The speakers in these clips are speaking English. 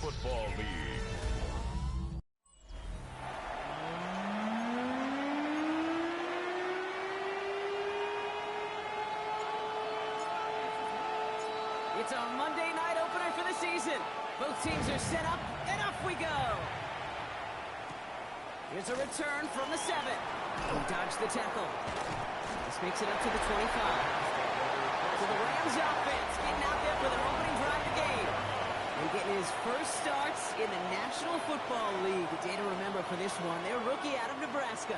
Football League. It's a Monday night opener for the season. Both teams are set up, and off we go. Here's a return from the 7. He dodged the tackle. This makes it up to the 25. So the Rams offense getting out there for their opening drive of the game. And getting his first starts in the National Football League. A day to remember for this one. They're rookie out of Nebraska.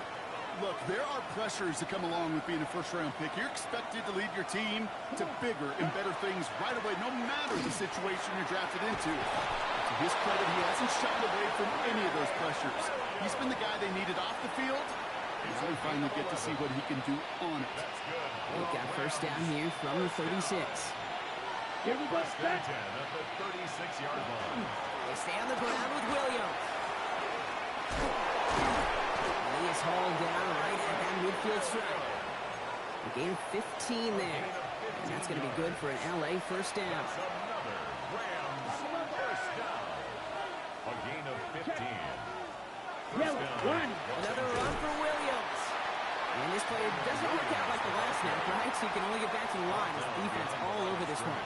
Look, there are pressures that come along with being a first-round pick. You're expected to lead your team to bigger and better things right away, no matter the situation you're drafted into. To his credit, he hasn't shied away from any of those pressures. He's been the guy they needed off the field, and now we finally get to see what he can do on it. They've got first down here from the 36. Here we go, at the 36-yard line. They stay on the ground with Williams. He is hauled down right at that midfield strike. A gain of 15 there. And that's going to be good for an LA first down. Another Rams first down. A gain of 15. First down. Another run for Williams. And this play doesn't work out like the last snap, right? So you can only get back to the line as the defense all over this one.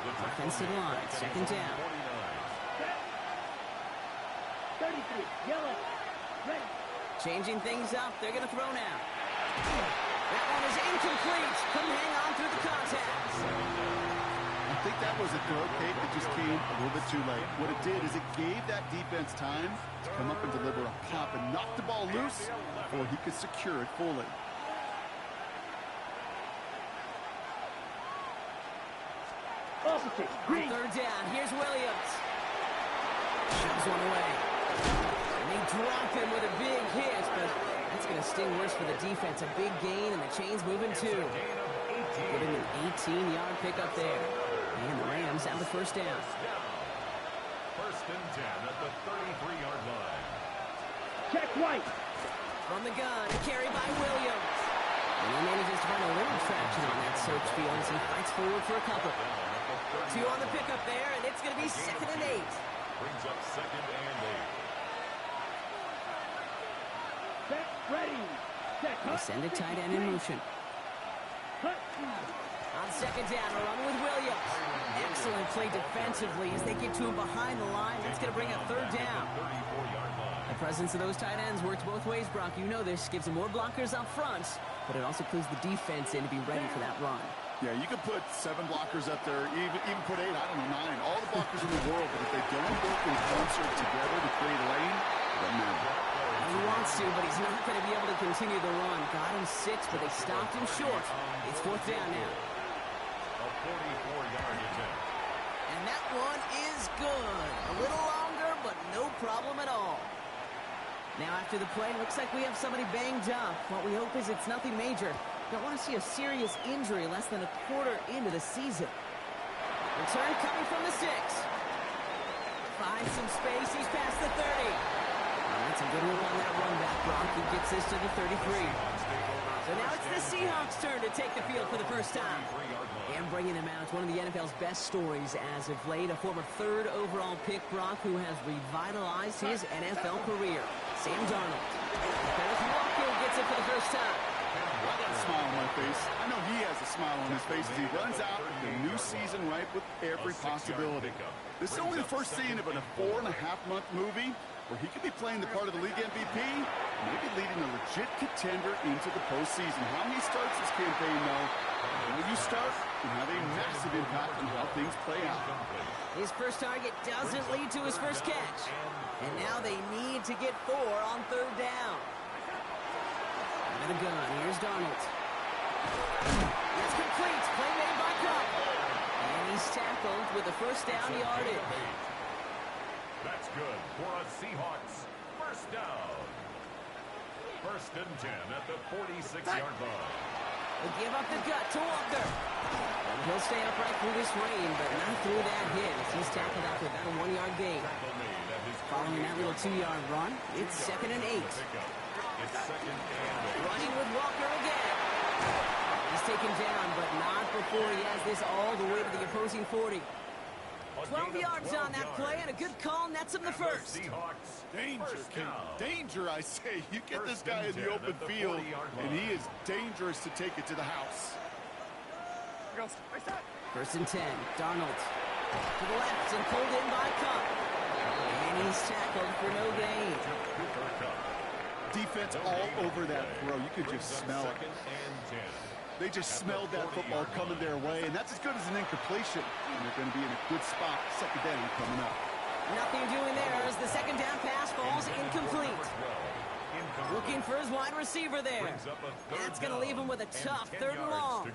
Offensive line, second down. 33, yellow, ready. Changing things up, they're going to throw now. That one is incomplete. Couldn't hang on through the contacts. I think that was a throw cake that just came a little bit too late. What it did is it gave that defense time to come up and deliver a pop and knock the ball loose before he could secure it fully. On third down, here's Williams. Shoves one away. And they drop him with a big hit, but that's going to sting worse for the defense. A big gain, and the chain's moving too. Getting an 18-yard pickup there. And the Rams have the first down. First and 10 at the 33-yard line. Check right. From the gun, a carry by Williams. And he manages to find a little traction on that search field as he fights forward for a couple. 2 on the pickup there, and it's going to be second and 8. Brings up second and 8. Set, ready. Set, They send a tight end in motion. cut. On second down, a run with Williams. Excellent play defensively as they get to him behind the line. That's going to bring a third down. 34-yard line. The presence of those tight ends works both ways, Brock. You know this. Gives them more blockers up front, but it also clues the defense in to be ready for that run. Yeah, you could put 7 blockers up there, even put 8, I don't know, 9. All the blockers in the world, but if they don't work in concert together to create a lane, it doesn't matter. He wants to, but he's not going to be able to continue the run. Got him 6, but they stopped him short. It's fourth down now. A 44-yard attempt. And that one is good. A little longer, but no problem at all. Now after the play, looks like we have somebody banged up. What we hope is it's nothing major. Don't want to see a serious injury less than a quarter into the season. Return coming from the 6. Finds some space. He's past the 30. That's a good look on that run back, Brock. He gets this to the 33. So now it's the Seahawks' turn to take the field for the first time. And bringing him out, one of the NFL's best stories as of late, a former 3rd overall pick, Brock, who has revitalized his NFL career. Sam Darnold. Kenneth Walker gets it for the first time. I got a smile on my face. I know he has a smile on his face as he runs out with the new season ripe with every possibility. This is only the first scene of a 4.5-month movie where he could be playing the part of the league MVP, maybe leading a legit contender into the postseason. How he starts this campaign, though, when you start, can have a massive impact on how things play out. His first target doesn't lead to his first catch. And now they need to get 4 on third down. Out of the gun, here's Darnold. It's complete. Play made by Cup. And he's tackled with a first down yardage. That's good for a Seahawks first down. First and 10 at the 46-yard line. They give up the gut to Walker. And he'll stay upright through this rain, but not through that hit as he's tackled after about a 1-yard gain. Following that little 2-yard run, it's second and 8. It's second and 8. Running with Walker again. He's taken down, but not before he has this all the way to the opposing 40. A 12 yards on that play, and a good call nets him the first. Danger, King. Danger, I say. You get this guy in the open field, and he is dangerous to take it to the house. First and 10. Darnold to the left and pulled in by Cup. And he's tackled for no gain. Defense all over that throw. You could just smell it. They just smelled that football coming their way, and that's as good as an incompletion. And they're going to be in a good spot. Second down coming up. Nothing doing there as the second down pass falls incomplete. Looking for his wide receiver there. That's going to leave him with a tough third and long.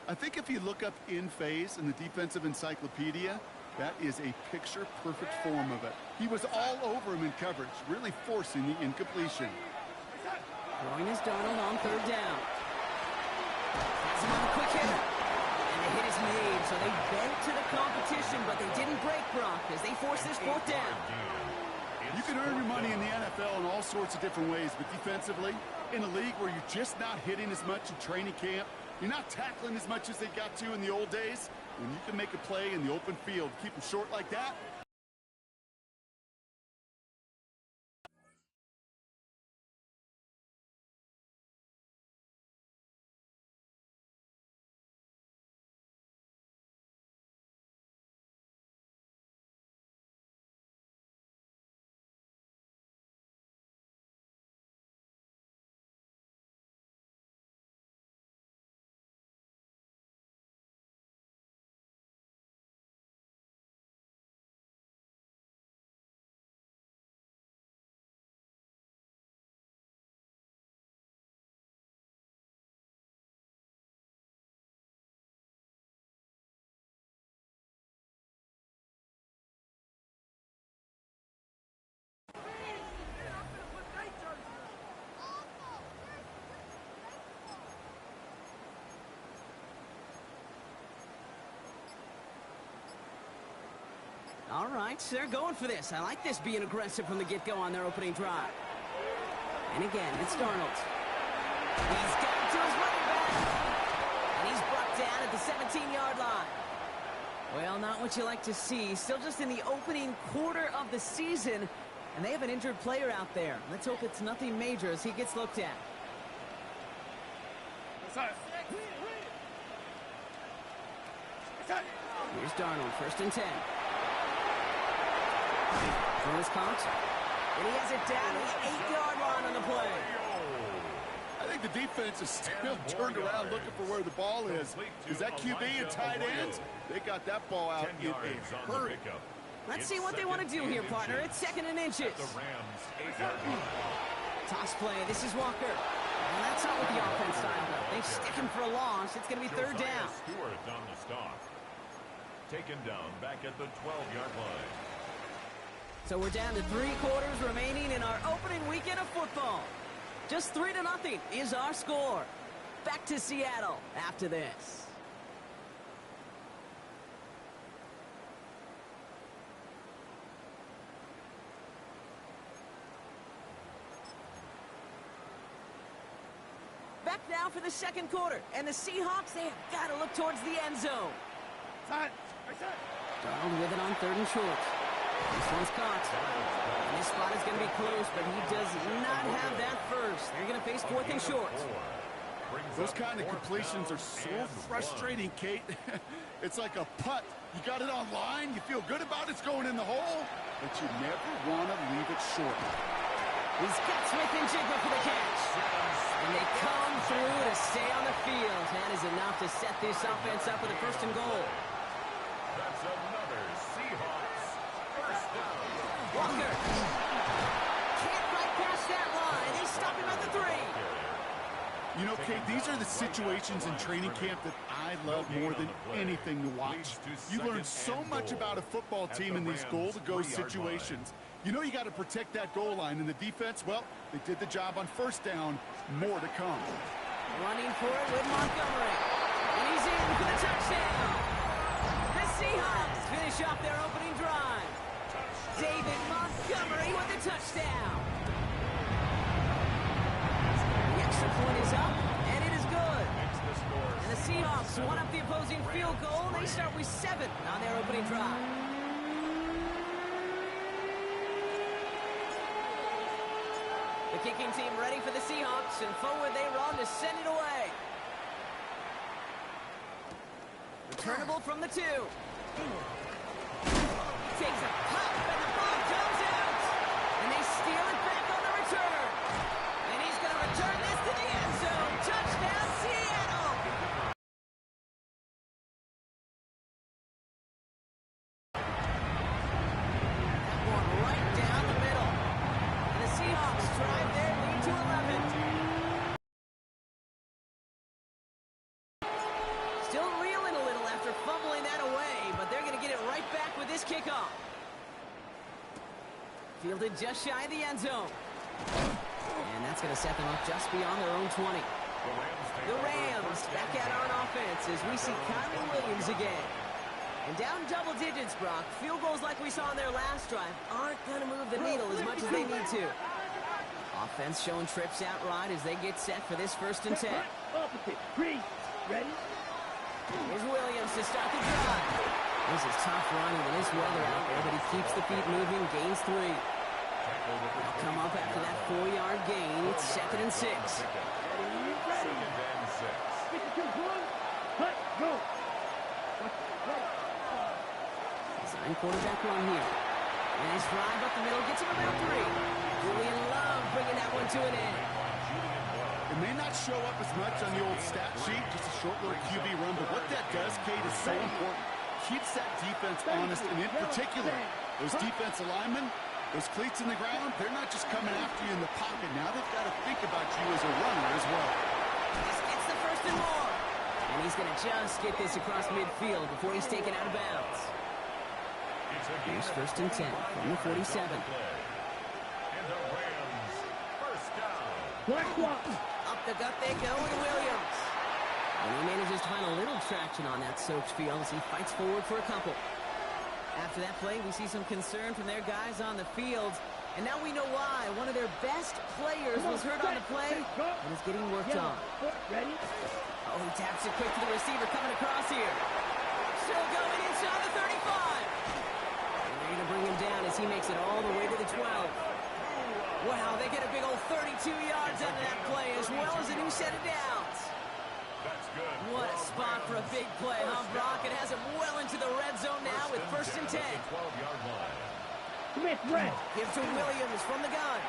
I think if you look up in phase in the defensive encyclopedia, that is a picture-perfect form of it. He was all over him in coverage, really forcing the incompletion. Throwing his Darnold on third down. Has him on a quick hitter. And the hit is made, so they bent to the competition, but they didn't break Brock as they force this fourth down. You can earn your money in the NFL in all sorts of different ways, but defensively, in a league where you're just not hitting as much in training camp, you're not tackling as much as they got to in the old days, when you can make a play in the open field, keep them short like that. All right, they're going for this. I like this being aggressive from the get-go on their opening drive. And again, it's Darnold. He's got it to his running back. And he's brought down at the 17-yard line. Well, not what you like to see. Still just in the opening quarter of the season. And they have an injured player out there. Let's hope it's nothing major as he gets looked at. Here's Darnold, first and 10. From his count. And he has it down to the 8-yard line on the play. I think the defense is still turned around looking for where the ball is. Is that QB and tight ends? They got that ball out in a hurry. Let's see what they want to do here, partner. It's second and inches. Toss play. This is Walker. And that's not what the offense style does. They stick him for a loss. It's going to be third down. Stewart on the stop. Taken down back at the 12-yard line. So we're down to 3 quarters remaining in our opening weekend of football. Just 3-0 is our score. Back to Seattle after this. Back now for the second quarter. And the Seahawks, they have got to look towards the end zone. Darnold with it on third and short. This one's caught. And this spot is going to be close, but he does not have that first. They're going to face fourth and short. Those kind of completions are so frustrating, Kate. It's like a putt. You got it on line, you feel good about it's going in the hole, but you never want to leave it short. He's got Smith and Jigba for the catch. And they come through to stay on the field. That is enough to set this offense up with a first and goal. That's another Seahawks first down. Walker can't right past that line. They stop him at the 3. You know, Kate, these are the situations in training camp that I love more than anything to watch. You learn so much about a football team in these goal-to-go situations. You know you got to protect that goal line, and the defense, well, they did the job on first down. More to come. Running for it with Montgomery. And he's in for the touchdown. The Seahawks finish off their opening drive. David Montgomery with the touchdown. The extra point is up, and it is good. And the Seahawks one up the opposing field goal. They start with 7 on their opening drive. kicking team ready for the Seahawks, and forward they run to send it away. Returnable from the 2. Takes a pop, and the ball comes out. And they steal it back on the return. And he's going to return this to the end zone. Touchdown, Seattle! That one right down the middle. And the Seahawks drive their lead to 11. Still reeling a little after fumbling that away, but they're going to get it right back with this kickoff. Fielded just shy of the end zone. And that's going to set them up just beyond their own 20. The Rams back at our offense as we see Kyrie Williams again. And down double digits, Brock. Field goals like we saw on their last drive aren't going to move the needle as much as they need to. Offense showing trips out right as they get set for this 1st and 10. Opposite. Green. Ready? Here's Williams to start the drive. This is tough running in this weather out there, but he keeps the feet moving, gains 3. They'll come up after that 4-yard gain. It's 2nd and 6. Design quarterback run here. Nice drive up the middle, gets him about 3. Julian Love bringing that one to an end. It may not show up as much on the old stat sheet, just a short little QB run, but what that does, Kate, is so important. Keeps that defense honest, and in particular, those defensive linemen, those cleats in the ground, they're not just coming after you in the pocket. Now they've got to think about you as a runner as well. This gets the 1st and more. And he's going to just get this across midfield before he's taken out of bounds. Here's 1st and 10 from the 47. And the Rams, first down. Black walk. Up the gut they go to Williams. And he manages to find a little traction on that soaked field as he fights forward for a couple. After that play, we see some concern from their guys on the field. And now we know why. One of their best players was hurt on the play and is getting worked on. Ready? Oh, he taps it quick to the receiver coming across here. Still going inside the 35. And they're going to bring him down as he makes it all the way to the 12. Wow, they get a big old 32 yards out of that play as well as a new set of downs. That's good. What a spot for a big play, huh, Brock? It has him well into the red zone now with 1st and 10. 12-yard line. Smith, red. Give to Williams from the gun.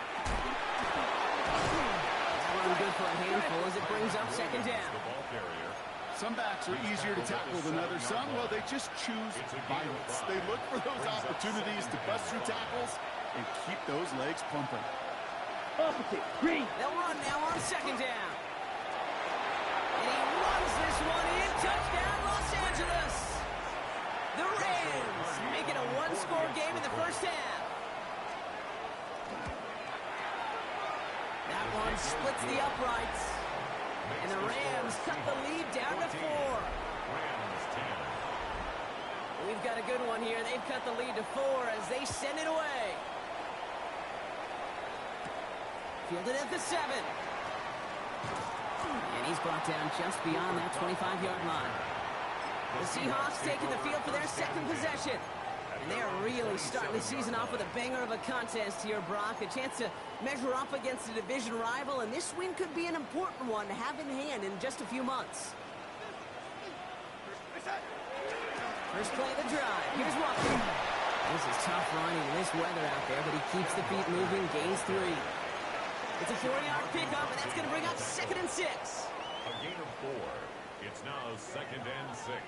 That run good for a handful as it brings up 2nd down. The ball carrier. Some backs are easier to tackle than others. Some, well, they just choose violence. They look for those opportunities to bust through tackles and keep those legs pumping. Opposite. Green. They'll run now on 2nd down. And he runs this one in. Touchdown, Los Angeles. The Rams make it a 1-score game in the 1st half. That one splits the uprights. And the Rams cut the lead down to 4. Rams 10. We've got a good one here. They've cut the lead to 4 as they send it away. Fielded at the 7. And he's brought down just beyond that 25-yard line. The Seahawks taking the field for their 2nd possession. And they are really starting the season off with a banger of a contest here, Brock. A chance to measure up against a division rival, and this win could be an important one to have in hand in just a few months. First play of the drive. Here's Walker. This is tough running in this weather out there, but he keeps the feet moving, gains 3. It's a 4-yard pickup, and that's going to bring up 2nd and 6. A gain of 4. It's now 2nd and 6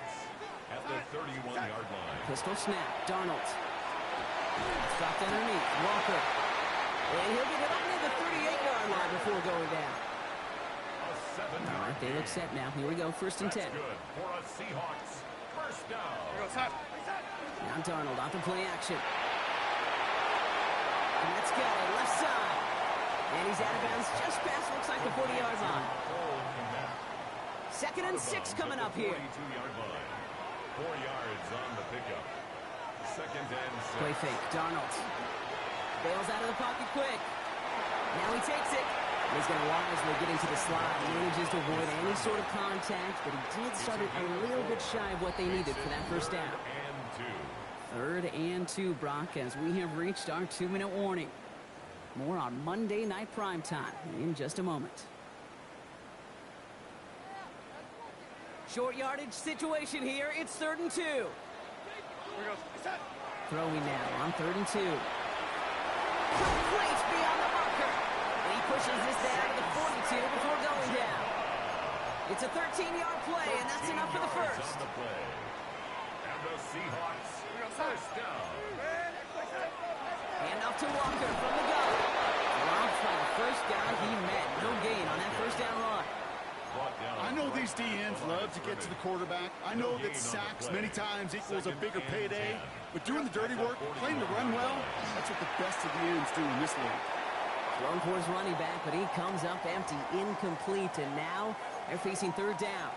at the 31-yard line. Pistol snap. Darnold. It's dropped underneath. Walker. And he'll get it up near the 38-yard line before going down. All right, they look set now. Here we go. 1st and 10. That's good for a Seahawks. First down. Now Darnold off the play action. And let's go. Left side. And he's out of bounds just past, looks like the 40-yard line. 2nd and 6 coming up here. 42-yard line. 4 yards on the pickup. 2nd and 6. Play fake. Darnold. Bails out of the pocket quick. Now he takes it. He's going to wisely get into the slide. He manages to avoid any sort of contact, but he did start it a little bit shy of what they needed for that 1st down. 3rd and 2. 3rd and 2, Brock, as we have reached our 2-minute warning. More on Monday Night Primetime in just a moment. Short yardage situation here. It's 3rd and 2. Throwing now on 3rd and 2. Complete beyond the marker. And he pushes this down to the 42 before going down. It's a 13-yard play, and that's enough for the first. And the Seahawks, first down. Hand off to Walker from the gun. Dropped by the first down he met. No gain on that first down run. I know these DNs love to get to the quarterback. I know that sacks many times equals a bigger payday. But doing the dirty work, playing to run well, that's what the best of the ends do in this league. Thrown for his running back, but he comes up empty, incomplete, and now they're facing 3rd down.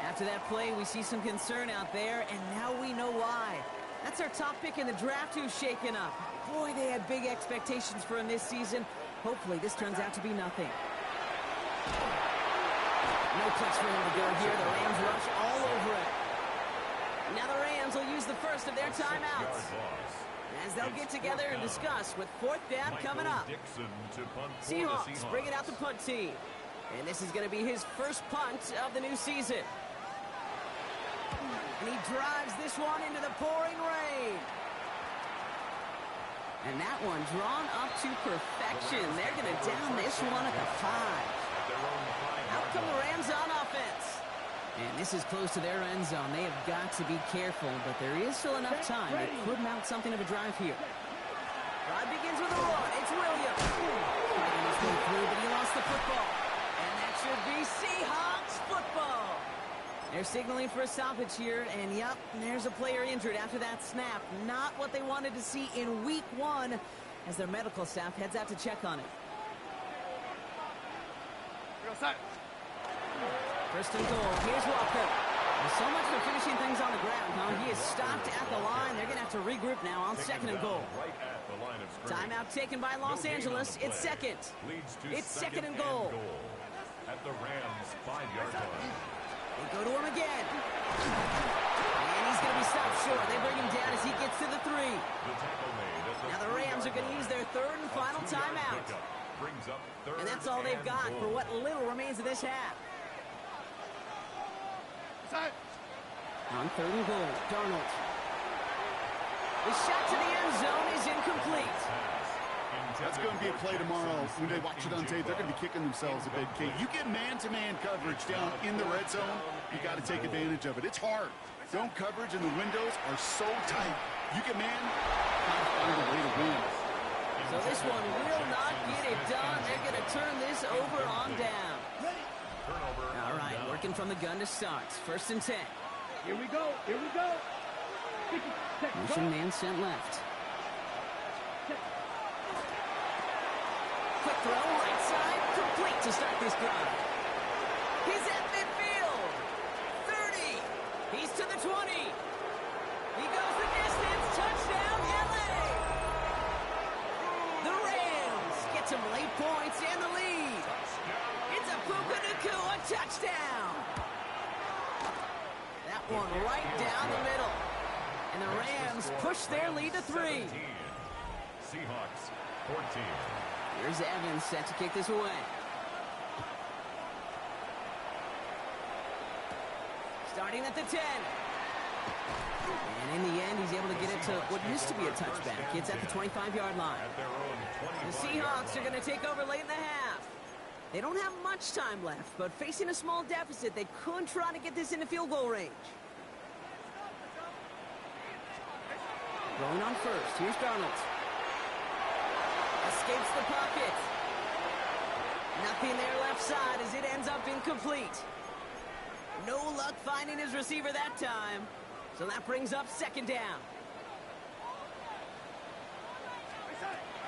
After that play, we see some concern out there, and now we know why. That's our top pick in the draft who's shaken up. Boy, they had big expectations for him this season. Hopefully this turns out to be nothing. No place for him to go here. The Rams rush all over it. Now the Rams will use the first of their timeouts as they'll get together and discuss with 4th down coming up. Seahawks bring it out the punt team. And this is going to be his first punt of the new season. And he drives this one into the pouring rain. And that one drawn up to perfection. They're going to down this one at the 5. Out come the Rams on offense. And this is close to their end zone. They have got to be careful, but there is still enough time. They could mount something of a drive here. Drive begins with a run. It's Williams. Fighting his way through, but he lost the football. And that should be Seahawks football. They're signaling for a stoppage here, and yep, there's a player injured after that snap. Not what they wanted to see in week 1 as their medical staff heads out to check on it. First and goal. Here's Walker. There's so much for finishing things on the ground, huh? He is stopped at the line. They're going to have to regroup now on 2nd and goal. Timeout taken by Los Angeles. It's 2nd. It's 2nd and goal. At the Rams' 5-yard line. They go to him again. And he's going to be stopped short. They bring him down as he gets to the 3. Now the Rams are going to use their 3rd and final timeout. And that's all they've got for what little remains of this half. On 3rd and goal, Darnold. The shot to the end zone is incomplete. That's going to be a play tomorrow. When they watch it on tape, they're going to be kicking themselves a bit. Kate, you get man-to-man coverage down in the red zone, you got to take advantage of it. It's hard. Zone coverage and the windows are so tight. You get man, gotta find a way to win. So this one will not get it done. They're going to turn this over on down. All right, working from the gun to start. 1st and 10. Here we go. Here we go. Motion man sent left. Quick throw, right side, complete to start this drive. He's at midfield. 30. He's to the 20. He goes the distance. Touchdown, LA. The Rams get some late points and the lead. It's a Puka Nacua touchdown. That one right down the middle. And the Rams push their lead to 3. Seahawks 14. Here's Evans set to kick this away. Starting at the 10. And in the end, he's able to get it to what used to be a touchback. It's at the 25-yard line. The Seahawks are going to take over late in the half. They don't have much time left, but facing a small deficit, they could try to get this into field goal range. Going on first. Here's Darnold. Escapes the pocket. Nothing there left side as it ends up incomplete. No luck finding his receiver that time. So that brings up 2nd down.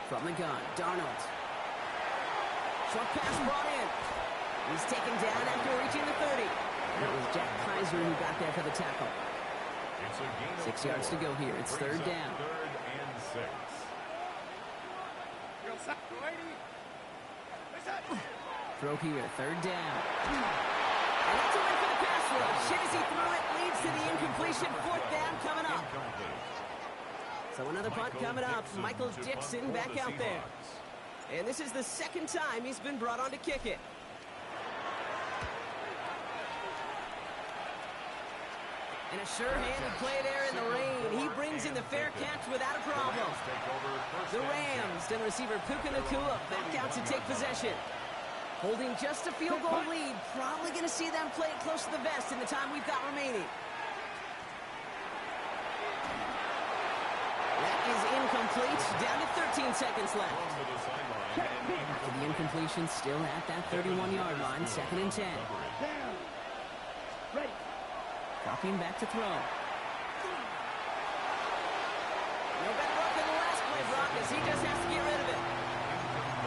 From the gun, Darnold. Short pass brought in. He's taken down after reaching the 30. And it was Jack Kaiser who got there for the tackle. 6 yards to go here. It's 3rd down. 3rd and 6. Throw here, 3rd down. And that's away for the pass rush. As he threw it, leads to the incompletion. 4th down coming up. So another punt coming up. Michael Dixon back out there. And this is the second time he's been brought on to kick it. And a sure-handed play there in the rain. He brings in the fair catch without a problem. The Rams and receiver Puka Nacua back out to take possession. Holding just a field goal lead. Probably going to see them play it close to the vest in the time we've got remaining. That is incomplete. Down to 13 seconds left. After the incompletion, still at that 31-yard line. 2nd and 10. Ready. Dropping back to throw. No better luck than the last play, Brock, as he just has to get rid of it.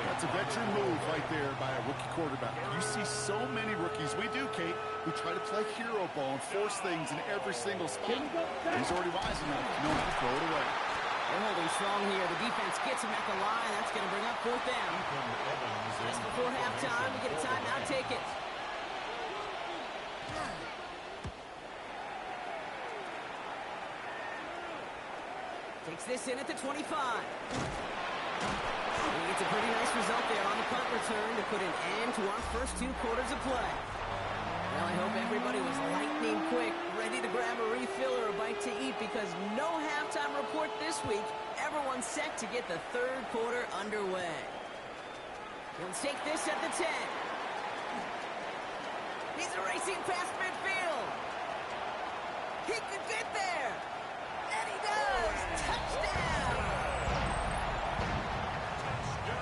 That's a veteran move right there by a rookie quarterback. You see so many rookies, we do, Kate, who try to play hero ball and force things in every single spot. He's already wise enough to know how to throw it away. They're holding strong here. The defense gets him at the line. That's going to bring up 4th down. Just before halftime, we get a timeout. Take it. Takes this in at the 25. He gets a pretty nice result there on the punt return to put an end to our first 2 quarters of play. Well, I hope everybody was lightning quick, ready to grab a refill or a bite to eat, because no halftime report this week. Everyone's set to get the 3rd quarter underway. He'll take this at the 10. He's racing past midfield. He could get there. And he does! Touchdown!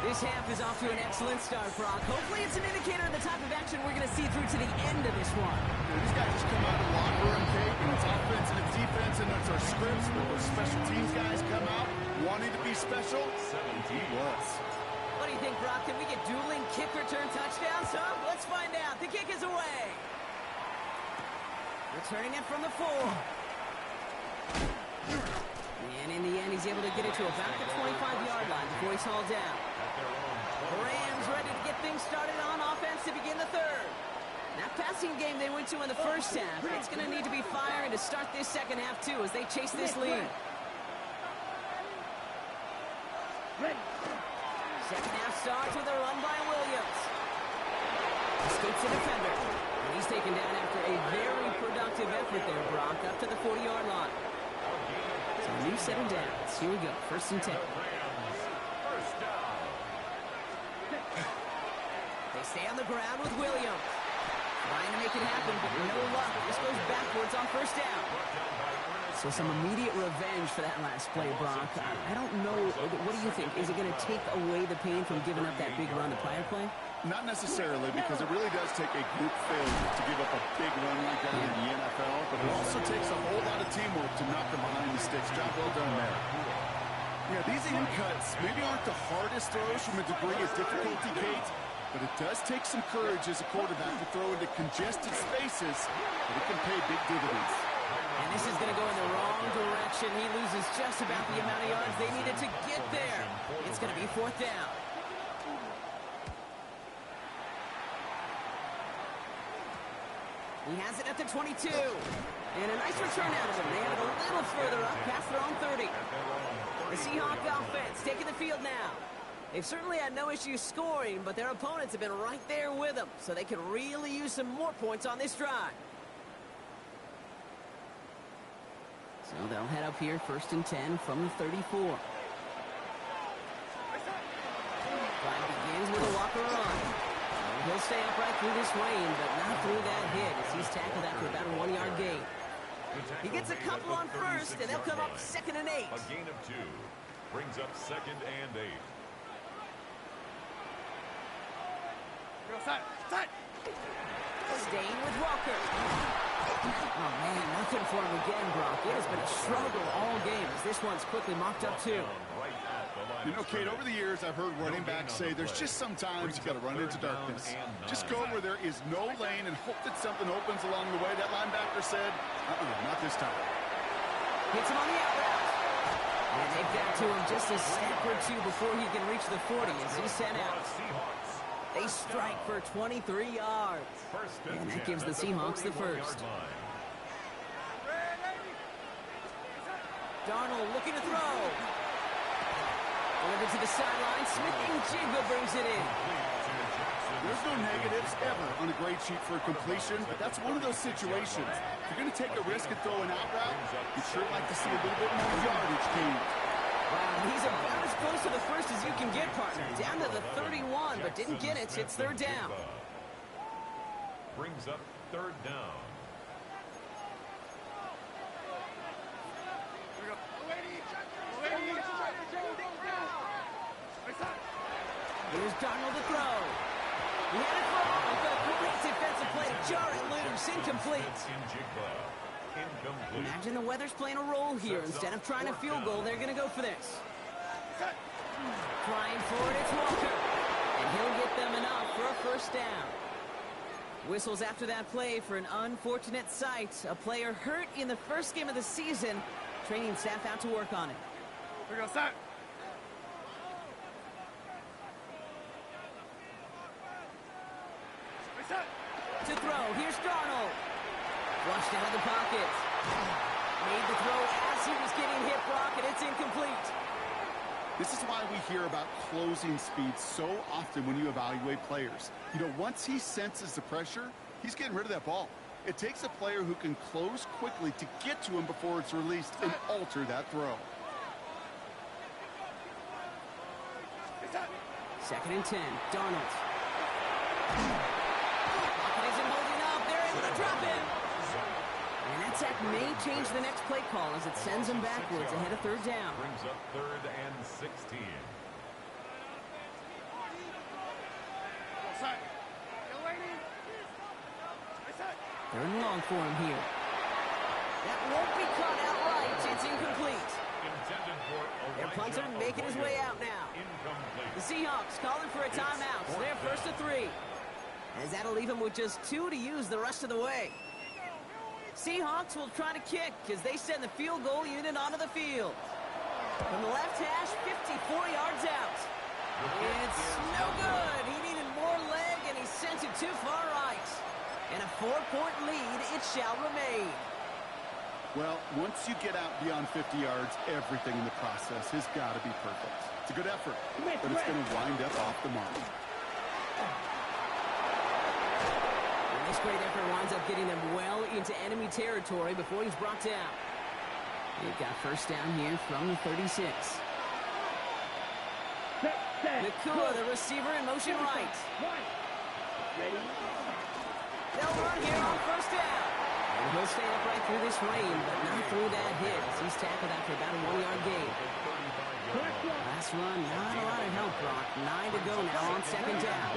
This half is off to an excellent start, Brock. Hopefully it's an indicator of the type of action we're going to see through to the end of this one. These guys just come out of the locker room, Kate, and it's offense and it's defense, and it's our scripts, but those special teams guys come out wanting to be special. He was. What do you think, Brock? Can we get dueling kick return touchdowns, huh? Let's find out. The kick is away. Returning it from the 4. And in the end, he's able to get it to about the 25-yard line before he's hauled down. The Rams ready to get things started on offense to begin the 3rd. That passing game they went to in the first half, it's going to need to be firing to start this second half, too, as they chase this lead. Second half starts with a run by Williams. Escapes the defender. And he's taken down after a very productive effort there, Brock, up to the 40-yard line. So new set of downs. Here we go. 1st and 10. They stay on the ground with Williams. Trying to make it happen, but no luck. This goes backwards on 1st down. So some immediate revenge for that last play, Brock. I don't know. What do you think? Is it going to take away the pain from giving up that big run the prior play? Not necessarily, because it really does take a group failure to give up a big run like that in the NFL, but it also takes a whole lot of teamwork to knock them behind the sticks. Job well done there. Yeah, these in cuts maybe aren't the hardest throws from a degree of difficulty, Kate, but it does take some courage as a quarterback to throw into congested spaces, but it can pay big dividends. And this is going to go in the wrong direction. He loses just about the amount of yards they needed to get there. It's going to be 4th down. He has it at the 22. And a nice return out of him. They have it a little further up past their own 30. The Seahawk offense taking the field now. They've certainly had no issues scoring, but their opponents have been right there with them, so they could really use some more points on this drive. So they'll head up here, 1st and 10 from the 34. Drive begins with a Walker run. He'll stay upright through this rain, but not through that hit as he's tackled after about a 1-yard gain. He gets a couple on 1st, and they'll come up 2nd and 8. A gain of 2 brings up 2nd and 8. Staying with Walker. Oh, man, nothing for him again, Brock. It has been a struggle all game as this one's quickly mocked up, too. You know, Kate, over the years, I've heard running backs say there's just sometimes you got to run into darkness. Just go where there is no lane and hope that something opens along the way. That linebacker said, not this time. Hits him on the out route. And they got to him just a step or 2 before he can reach the 40 as he's sent out. They strike for 23 yards. And that gives the Seahawks the 1st. Darnold looking to throw. Delivered to the sideline. Smith-Njigba brings it in. There's no negatives ever on a grade sheet for a completion, but that's one of those situations. If you're going to take a risk and throw an out route, you'd sure like to see a little bit more yardage gained. Wow, he's about as close to the first as you can get, partner. Down to the 31, but didn't get it. It's third down. Brings up third down. Here's Darnold to throw. He had it wrong, but a great defensive play to jar it loose. Incomplete. Imagine the weather's playing a role here. Instead of trying a field goal, they're going to go for this. Trying for it, it's Walker. And he'll get them enough for a first down. Whistles after that play for an unfortunate sight. A player hurt in the first game of the season. Training staff out to work on it. Here we go, set. To throw, here's Darnold. Flushed out of the pocket. Made the throw as he was getting hit, Brock, and it's incomplete. This is why we hear about closing speed so often when you evaluate players. You know, once he senses the pressure, he's getting rid of that ball. It takes a player who can close quickly to get to him before it's released and alter that throw. Second and 10, Darnold. Pocket isn't holding up. They're able to drop it. And that sack may change the next play call as it sends them backwards ahead of third down. Brings up third and 16. Third and long for him here. That won't be caught outright. It's incomplete. Their punter making his way out now. The Seahawks calling for a timeout. So they're first to 3. As that'll leave them with just 2 to use the rest of the way. Seahawks will try to kick as they send the field goal unit onto the field. From the left hash, 54 yards out. It's no good. He needed more leg, and he sent it too far right. And a 4-point lead, it shall remain. Well, once you get out beyond 50 yards, everything in the process has got to be perfect. It's a good effort, but it's going to wind up off the mark. And this great effort winds up getting them well into enemy territory before he's brought down. They've got first down here from the 36. Nakua, the receiver, in motion right. They'll run here on first down. And he'll stay upright through this rain, but not through that hit as he's tackled after about a 1-yard gain. Last run, not a lot of help, Brock. 9 to go now on second down.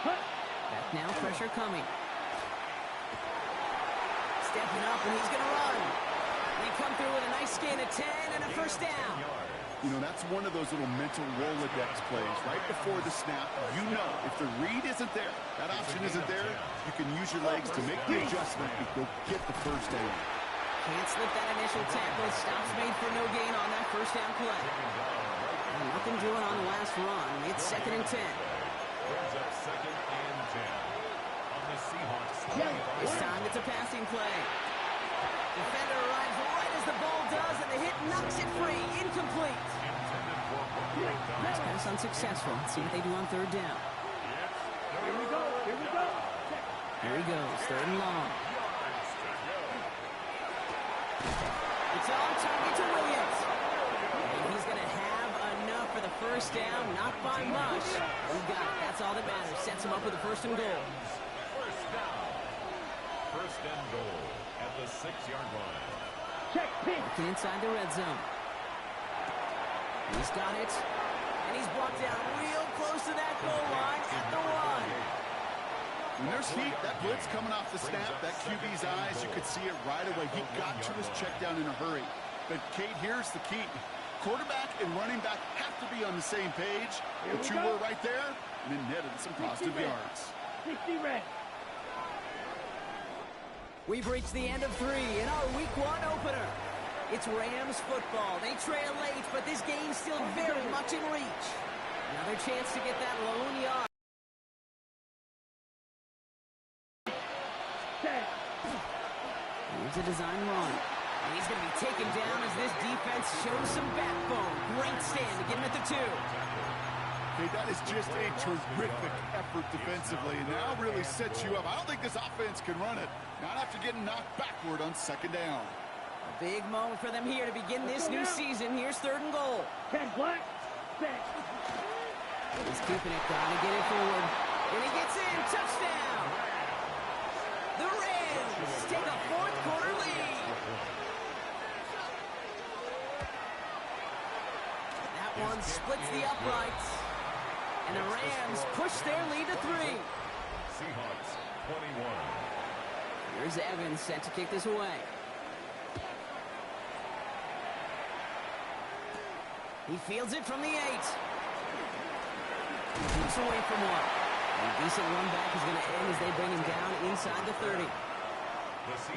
Back now, pressure coming. Stepping up, and he's going to run. They come through with a nice gain of 10 and a first down. You know, that's one of those little mental Rolodex plays. Right before the snap, you know if the read isn't there, that option isn't there, you can use your legs to make the adjustment and go get the first down. Can't slip that initial tackle. Stops made for no gain on that first down play. And nothing doing on the last run. It's second and 10. Brings up second and 10. On the Seahawks. This time it's a passing play. Defender arrives right as the ball does, and the hit knocks it free. Incomplete. Nice pass unsuccessful. Let's see what they do on third down. Here we go. Here we go. Here he goes. Third and long. It's on target to Williams. And he's going to have enough for the first down. Not by much. He got it. That's all that matters. Sets him up with a first and goal. First down. First and goal at the 6-yard line. Check pitch. Looking inside the red zone. He's got it. And he's brought down real close to that goal line at the 1. When there's heat, that blitz coming off the snap, that QB's eyes, you could see it right away. He got to his check down in a hurry. But, Kate, here's the key. Quarterback and running back have to be on the same page. The two were right there, and it netted some positive yards. 60 red. We've reached the end of 3 in our Week 1 opener. It's Rams football. They trail late, but this game's still very much in reach. Another chance to get that lone yard. Here's a design run. And he's going to be taken down as this defense shows some backbone. Great stand to get him at the 2. Okay, that is just a terrific effort defensively, and now really sets you up. I don't think this offense can run it, not after getting knocked backward on 2nd down. A big moment for them here to begin this new season. Here's 3rd and goal. 10 black, set. He's keeping it, trying to get it forward. And he gets in, touchdown! The Rams take a 4th quarter lead. That one splits the uprights. And the Rams push their lead to 3. Seahawks 21. Here's Evans set to kick this away. He fields it from the 8. He keeps away from one. A decent run back is going to end as they bring him down inside the 30.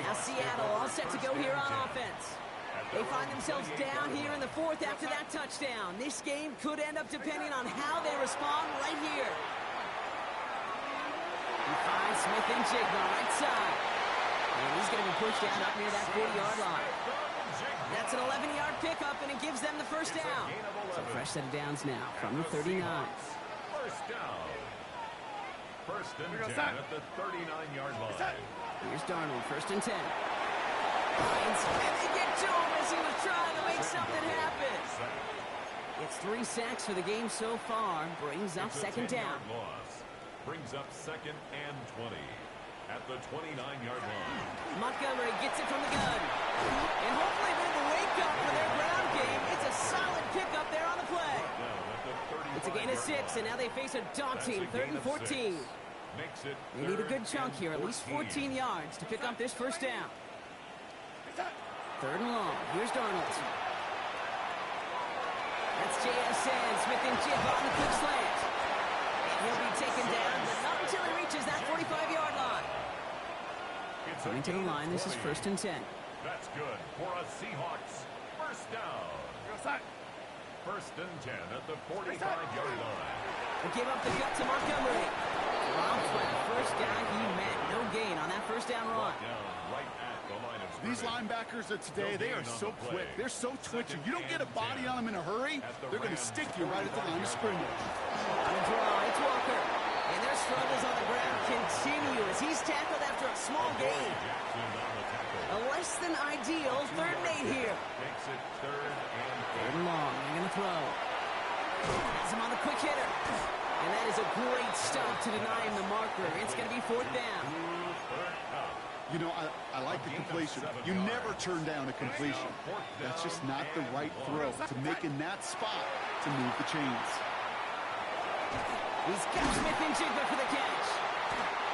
Now Seattle all set to go here on offense. They find themselves down here in the 4th after that touchdown. This game could end up depending on how they respond right here. He finds Smith and Jigba right side. And he's going to be pushed out up near that 40-yard line. That's an 11-yard pickup, and it gives them the 1st down. So fresh set of downs now from the 39. 1st down. 1st and 10 at the 39-yard line. Here's Darnold, 1st and 10. Finds him, and they get to him as he was trying to make something happen. It's 3 sacks for the game so far. Brings up 2nd down. Loss. Brings up 2nd and 20 at the 29-yard line. Montgomery gets it from the gun. And hopefully a bit of a wake-up for their ground game. It's a solid pickup there on the play. It's a gain of 6, and now they face a daunting 3rd and 14. They need a good chunk here, at least 14 yards to pick up this 1st down. 3rd and long. Here's Darnold. That's JSN. Smith and Jigba on the quick slant. And he'll be taken down, but not until he reaches that 45-yard line. Going to the line, this is 1st and 10. That's good for a Seahawks 1st down. 1st and 10 at the 45-yard line. They give up the gut to Montgomery. Rob flat, 1st down. He met no gain on that 1st down run. Right at the line of These linebackers of today, they are so quick. They're so twitchy. You don't get a body on them in a hurry, they're going to stick you right at the line of scrimmage. On a draw, it's Walker. And their struggles on the ground continue as he's tackled after a small gain. A less than ideal 3rd and 8 here. Makes it 3rd and 3rd and long. They're going to throw. Has him on the quick hitter. And that is a great stop to deny him the marker. It's going to be 4th down. You know, I like the completion. You never turn down a completion. That's just not the right throw to make in that spot to move the chains. He's got Smith and Jigba for the catch.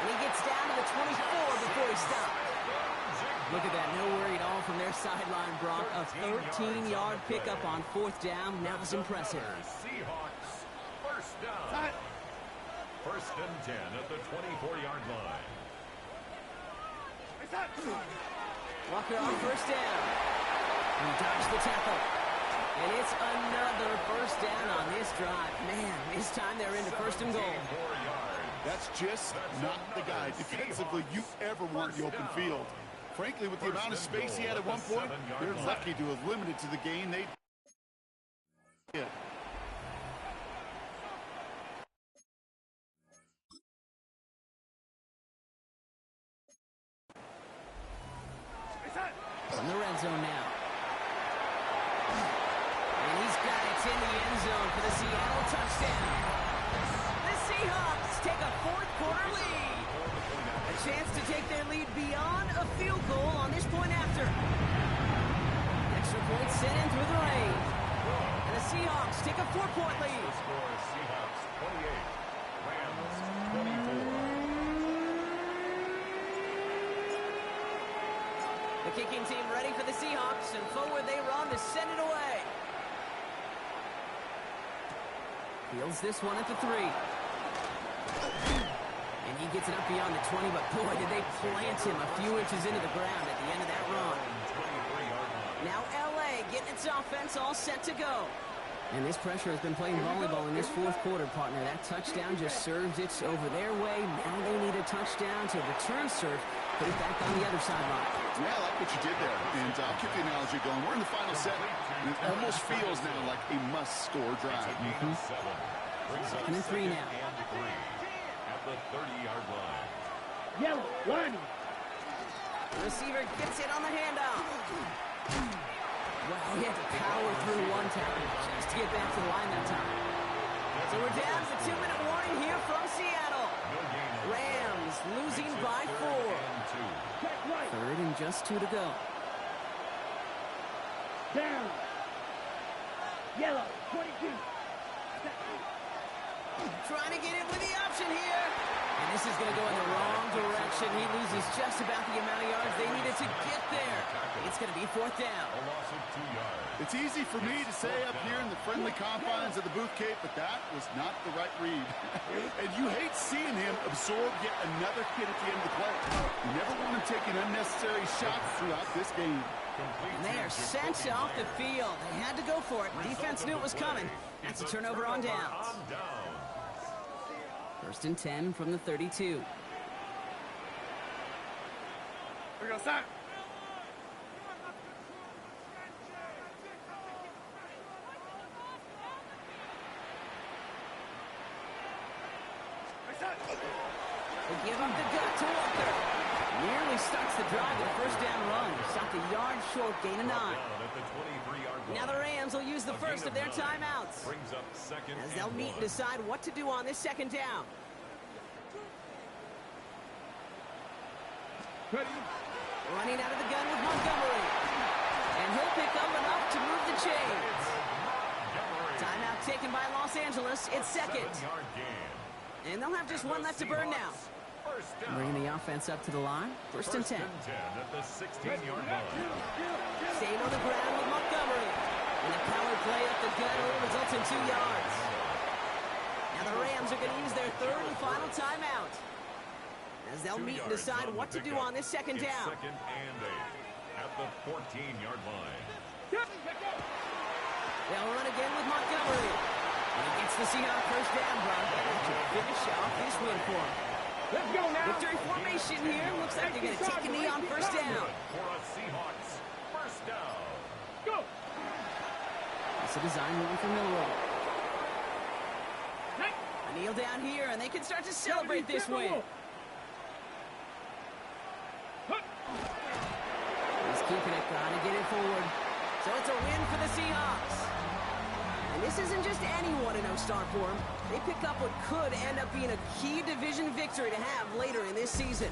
And he gets down to the 24 before he stops. Look at that, no worry at all from their sideline, Brock. A 13-yard pickup on 4th down. That was impressive. Seahawks 1st down. 1st and 10 at the 24-yard line. Walker on 1st down. He dodged the tackle. And it's another 1st down on this drive. Man, this time they're into 1st and goal. That's just not the guy defensively you ever want in the open field. Frankly, with the amount of space he had at one point, they're lucky to have limited to the gain they did. From the red zone now. And he's got it in the end zone for the Seattle touchdown. The Seahawks take a 4th quarter lead. A chance to take their lead beyond a field goal on this point after. Extra point sent in through the rain. And the Seahawks take a 4-point lead. The score is Seahawks 28, Rams 24. The kicking team ready for the Seahawks, and forward they run to send it away. Fields this one at the 3. And he gets it up beyond the 20, but boy, did they plant him a few inches into the ground at the end of that run. Now L.A. getting its offense all set to go. And this pressure has been playing volleyball in this 4th quarter, partner. That touchdown just serves it over their way. Now they need a touchdown to return serve, put it back on the other sideline. Yeah, I like what you did there. And I'll keep the analogy going. We're in the final set, and it almost feels now like a must-score drive. Second and 3 now. At the 30-yard line. Yellow, lining. The receiver gets it on the handoff. Well, he had to power through one tackle just to get back to the line that time. So we're down to 2-minute warning here from Seattle. Rams losing by 4. Third and just 2 to go. Down. Yellow, 22. Trying to get it with the option here. And this is going to go in the wrong direction. He loses just about the amount of yards they needed to get there. It's going to be 4th down. A loss of 2 yards. It's easy for me to say up here in the friendly confines of the booth, Kate, but that was not the right read. And you hate seeing him absorb yet another hit at the end of the play. You never want him taking unnecessary shots throughout this game. And they are sent off the field. They had to go for it. Defense knew it was coming. That's a turnover on downs. First and 10 from the 32. Here we go, Sam. They give up the gut to Walker. Nearly starts the drive with a first down run. Stopped a yard short, gain of 9. Now the Rams will use the first of their timeouts as they'll meet and decide what to do on this second down. Running out of the gun with Montgomery. And he'll pick up enough to move the chains. Timeout taken by Los Angeles. It's second. And they'll have just one left to burn now. Bringing the offense up to the line. First and 10. At the 16-yard line. Staying on the ground with Montgomery. And the power play up the gut only results in 2 yards. Now the Rams are going to use their third and final timeout as they'll meet and decide what to do on this second down. Second and 8 at the 14-yard line. They'll run again with Montgomery. And he gets the Seahawks first down, Brock. That should finish off this win for him. Let's go now. Victory formation here. Looks like they're going to take a knee on first down. For a Seahawks first down. Go. It's a design run for Milrow. A kneel down here, and they can start to celebrate this win. He's keeping it, trying to get it forward. So it's a win for the Seahawks. And this isn't just any 1-0 start for them. They pick up what could end up being a key division victory to have later in this season.